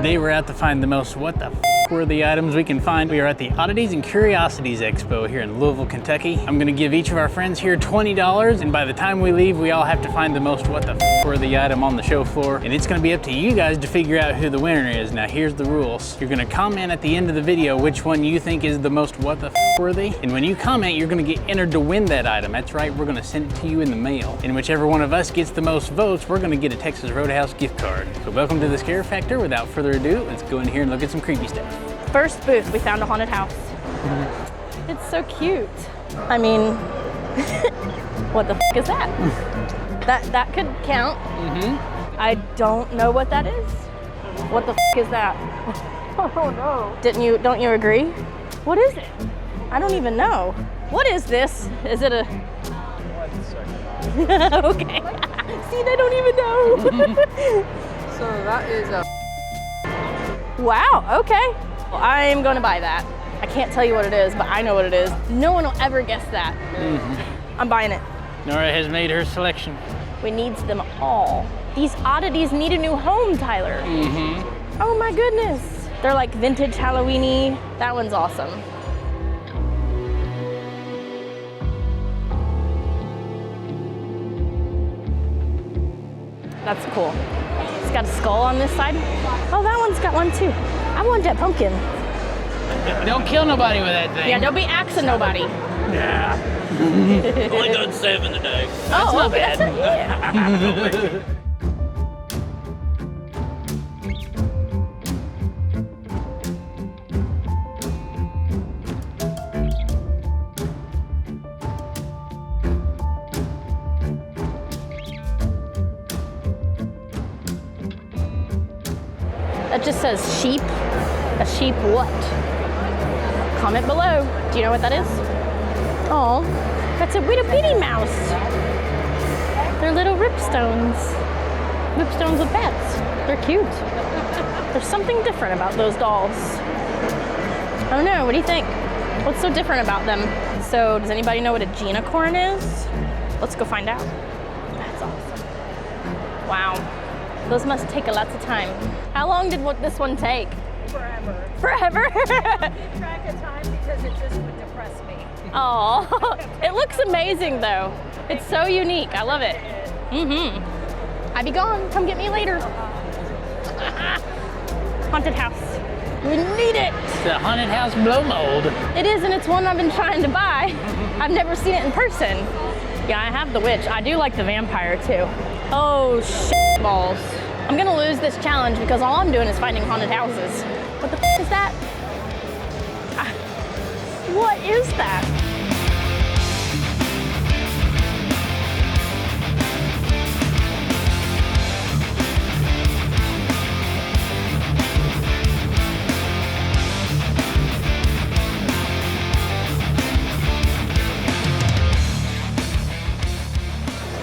Today we're out to find the most what the worthy items we can find. We are at the Oddities and Curiosities Expo here in Louisville, Kentucky. I'm gonna give each of our friends here $20, and by the time we leave, we all have to find the most what the worthy item on the show floor. And it's gonna be up to you guys to figure out who the winner is. Now here's the rules. You're gonna comment at the end of the video which one you think is the most what the worthy. And when you comment, you're gonna get entered to win that item. That's right, we're gonna send it to you in the mail. And whichever one of us gets the most votes, we're gonna get a Texas Roadhouse gift card. So welcome to the Scare Factor. Without further ado, let's go in here and look at some creepy stuff. First booth, we found a haunted house. It's so cute. I mean, what the is that? That could count. I don't know what that is. What the is that? Oh no. Don't you agree? What is it? I don't even know. What is this? Is it a... 1 second. Okay. See, they don't even know. So that is a... Wow, okay. Well, I'm gonna buy that. I can't tell you what it is, but I know what it is. No one will ever guess that. I'm buying it. Nora has made her selection. We need them all. These oddities need a new home, Tyler. Oh my goodness. They're like vintage Halloween-y. That one's awesome. That's cool. It's got a skull on this side. Oh, that one's got one too. I want that pumpkin. Don't kill nobody with that thing. Yeah, don't be axing nobody. Yeah. Only done 7 today. Oh, not okay, bad. that's yeah. That just says sheep. A sheep what? Comment below. Do you know what that is? Oh, that's a little bitty mouse. They're little ripstones. Ripstones with pets. They're cute. There's something different about those dolls. I don't know, what do you think? What's so different about them? So, does anybody know what a genicorn is? Let's go find out. That's awesome. Wow. Those must take a lot of time. How long did this one take? Forever. Forever? I keep track of time because it just would depress me. Oh, it looks amazing though. It's so unique. I love it. I be gone. Come get me later. Haunted house. We need it. It's the haunted house blow mold. It is, and it's one I've been trying to buy. I've never seen it in person. Yeah, I have the witch. I do like the vampire too. Oh, shit balls. I'm gonna lose this challenge because all I'm doing is finding haunted houses. What the is that? What is that?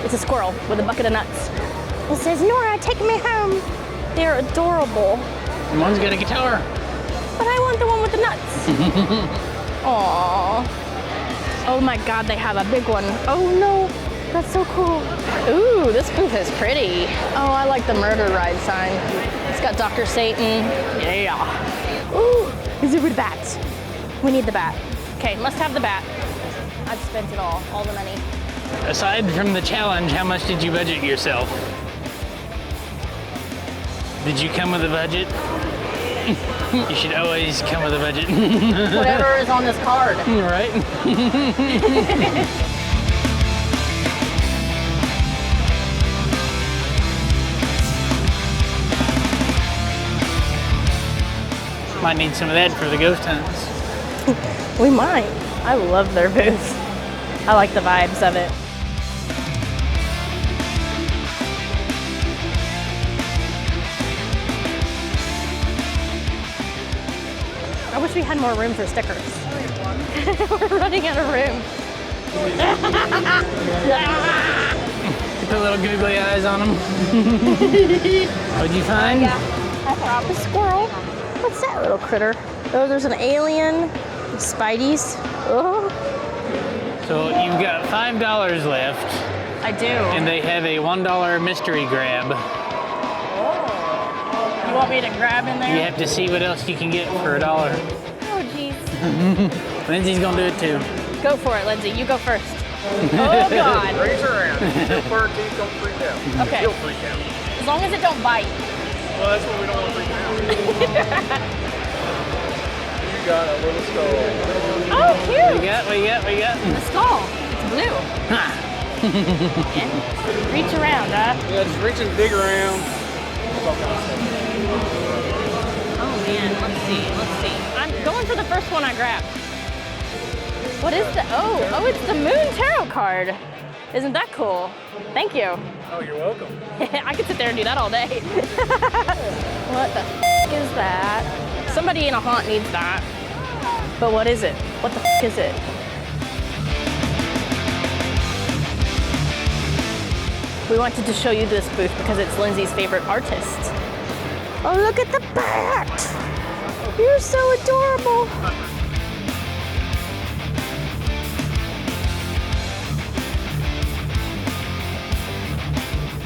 It's a squirrel with a bucket of nuts. It says, Nora, take me home. They're adorable. And one's got a guitar. But I want the one with the nuts. Aww. Oh my God, they have a big one. Oh no, that's so cool. Ooh, this booth is pretty. Oh, I like the murder ride sign. It's got Dr. Satan. Yeah. Ooh, is it with bats? We need the bat. Okay, must have the bat. I've spent it all the money. Aside from the challenge, how much did you budget yourself? Did you come with a budget? You should always come with a budget. Whatever is on this card. Right? Might need some of that for the ghost hunts. We might. I love their booth. I like the vibes of it. I wish we had more room for stickers. We're running out of room. You put little googly eyes on them. What'd you find? A squirrel. What's that little critter? Oh, there's an alien. Spideys. Oh. So you've got $5 left. I do. And they have a $1 mystery grab. You want me to grab in there? You have to see what else you can get for $1. Oh, jeez. Lindsay's gonna do it too. Go for it, Lindsay. You go first. Oh, God. Raise her around. Still fur teeth, don't freak out. Okay. She'll freak out. As long as it don't bite. Well, that's what we don't want to freak out. You got a little skull. Oh, What cute. you got? What you got? What you got? The skull. It's blue. Yeah. Reach around, huh? Yeah, just reach and dig around. Oh, man. Let's see. Let's see. I'm going for the first one I grabbed. What is the... Oh, it's the Moon Tarot card. Isn't that cool? Thank you. Oh, you're welcome. I could sit there and do that all day. What the is that? Somebody in a haunt needs that. But what is it? What the is it? We wanted to show you this booth because it's Lindsay's favorite artist. Oh, look at the bat! You're so adorable.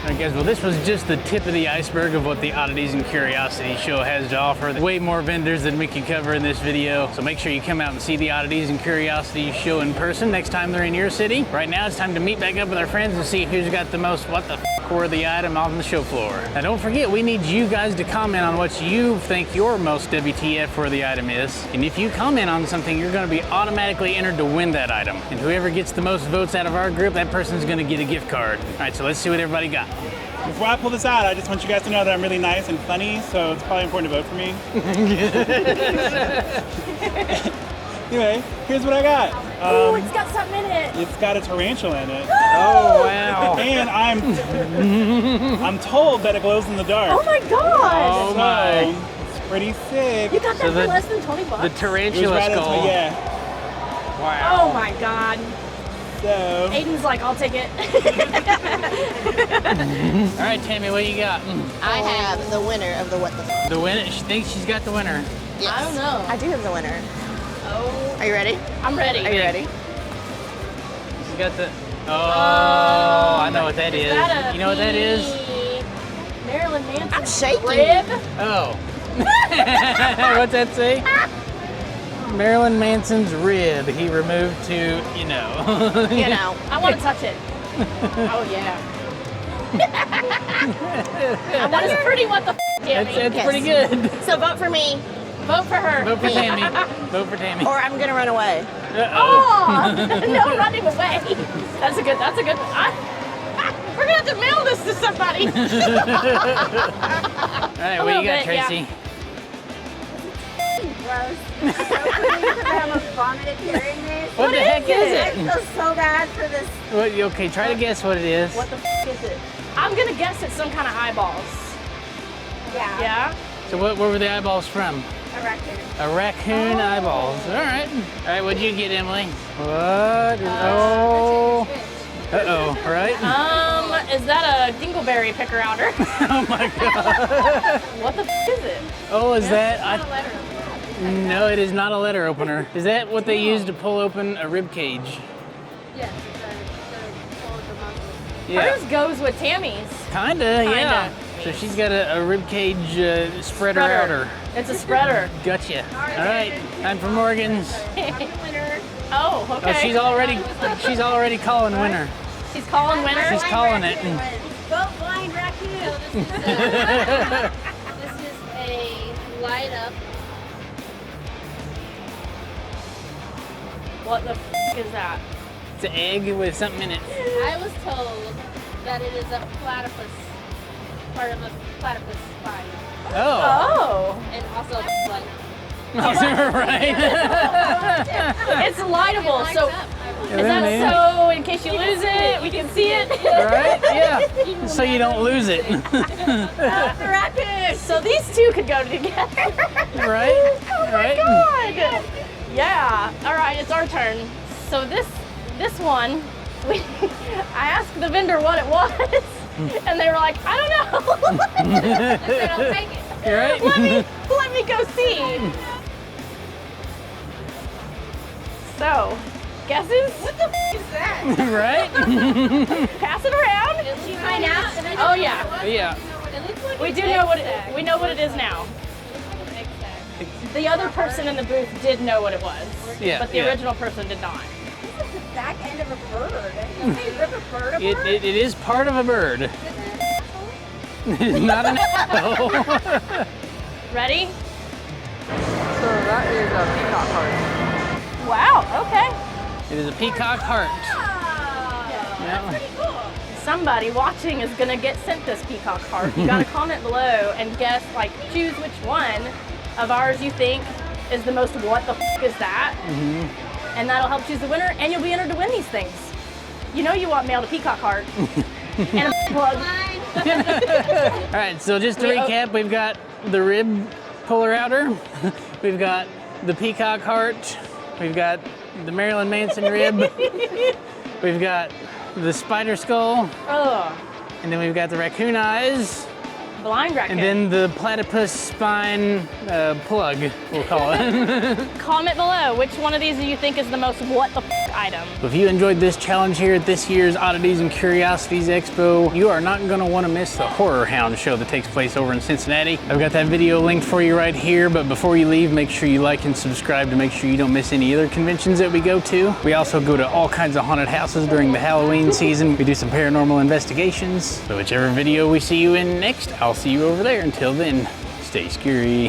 All right, guys, well, this was just the tip of the iceberg of what the Oddities and Curiosities show has to offer. Way more vendors than we could cover in this video. So make sure you come out and see the Oddities and Curiosities show in person next time they're in your city. Right now, it's time to meet back up with our friends and see who's got the most what the f worthy item on the show floor. Now, don't forget, we need you guys to comment on what you think your most WTF worthy item is. And if you comment on something, you're gonna be automatically entered to win that item. And whoever gets the most votes out of our group, that person's gonna get a gift card. All right, so let's see what everybody got. Before I pull this out, I just want you guys to know that I'm really nice and funny, so it's probably important to vote for me. Anyway, here's what I got. Oh, it's got something in it. It's got a tarantula in it. Oh, wow. And I'm told that it glows in the dark. Oh my God. Oh, So, my. it's pretty sick. You got that So for less than 20 bucks? The It was tarantula right skull. yeah. Wow. Oh my God. So, Aiden's like, I'll take it. All right, Tammy, what you got? I have the winner of the what the f. The winner. She thinks she's got the winner. Yes. I don't know. I do have the winner. Oh. Are you ready? I'm ready. Are you ready? She's got the. Oh, I know what that is. That a You know what that is? Marilyn Manson. I'm shaking. Rib. Oh. What's that say? Marilyn Manson's rib. He removed to, you know. You know. I want to touch it. Oh yeah. That is pretty what the f, Tammy. That's Yes. pretty good. So vote for me, Vote for her. Vote for Tammy. Vote for Tammy. or I'm gonna run away. Oh, no running away. That's a good. We're gonna have to mail this to somebody. All right, what little you got, bit, yeah. Tracy? Gross. I'm almost vomited hearing this. What the heck is I it? feel so bad for this. What, okay, try to guess what it is. What the f is it? I'm gonna guess it's some kind of eyeballs. Yeah. Yeah. So what were the eyeballs from? A raccoon. A raccoon eyeballs. All right. All right, what'd you get, Emily? What? Oh. Uh-oh, right? Is that a dingleberry picker outer? Oh my God. What the f is it? Oh, is that? Not a letter. No, it is not a letter opener. Is that what they use to pull open a rib cage? Yes, it's the muscle. Yeah. Hers goes with Tammy's. Kinda, yeah. Kinda. So she's got a rib cage spreader outer. It's a spreader. Gotcha. All right, time for Morgan's. Oh, okay. Oh, she's already calling winner. She's calling winner. She's calling it. Vote blind raccoon. This is a light up. What the f is that? It's an egg with something in it. I was told that it is a platypus, part of a platypus spine, Oh. Oh. and also like Right. It's lightable. So is that so in case you lose it, we can see it? Right? Yeah. So you don't lose it. The raccoon. So these two could go together. Right? Oh my Right? God. Yeah. All right, it's our turn. So this one, I asked the vendor what it was, and they were like, I don't know. they don't take it. Right? Let me go see. So, guesses? What the f is that? Right? Pass it around. Did she find out? Oh yeah. Yeah. It looks like We an do egg know what sack. we know what it is now. Egg sack. The other person in the booth did know what it was, Yeah, but the yeah. original person did not. This is the back end of a bird. They rip a bird apart? It is part of a bird. Is it an asshole? Not an apple. Ready? So that is a peacock heart. Wow. Okay. It is a peacock heart. Oh, Yeah. that's pretty cool. Somebody watching is gonna get sent this peacock heart. You gotta comment below and guess, like, choose which one of ours you think is the most what the f is that? And that'll help choose the winner, and you'll be entered to win these things. You know you want mailed a peacock heart and a plug. All right, so just to recap, we've got the rib puller outer, we've got the peacock heart, we've got the Marilyn Manson rib, we've got the spider skull, Ugh. and then we've got the raccoon eyes, Blind raccoon. and then the platypus spine plug, we'll call it. Comment below which one of these do you think is the most what the f item. If you enjoyed this challenge here at this year's Oddities and Curiosities Expo, you are not going to want to miss the Horror Hound show that takes place over in Cincinnati. I've got that video linked for you right here, but before you leave, make sure you like and subscribe to make sure you don't miss any other conventions that we go to. We also go to all kinds of haunted houses during the Halloween season. We do some paranormal investigations. So whichever video we see you in next, I'll see you over there. Until then, stay scary.